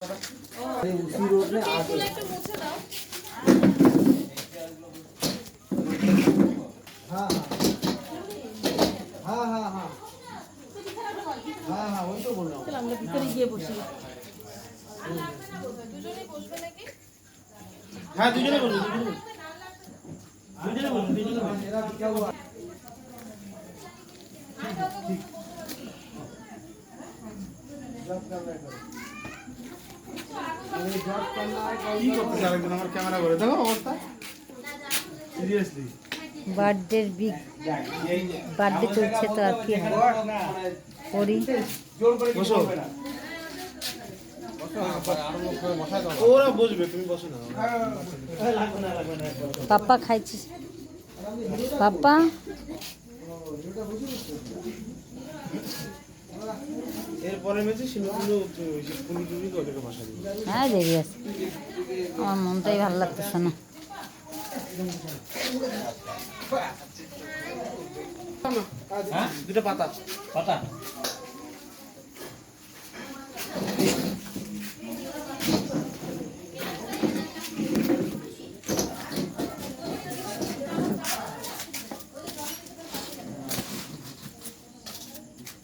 उसी रोड में आगे हाँ हाँ हाँ हाँ हाँ हाँ वही तो बोल रहा हूँ। चल আমরা ভিতরে গিয়ে বসি। हाँ দুজনে বলুন দুজনে বলুন मेरा क्या हुआ ठीक जॉब कर रहा है जॉब करना है কি করতে যাবে আমার ক্যামেরা করে দেখো অবস্থা সিরিয়াসলি বার্থডের বিগ বার্থডে চলছে তো আর কি করি বসো ওরা বসবে তুমি বসো না পাপ্পা খাইছিস পাপ্পা এরপরে মেয়েছে সিনুগুলো পুলি টুলি ওদেরকে বসা দিই হ্যাঁ দেরি আছে আমার মনটাই ভালো লাগতেছে না দুটো পাতা পাতা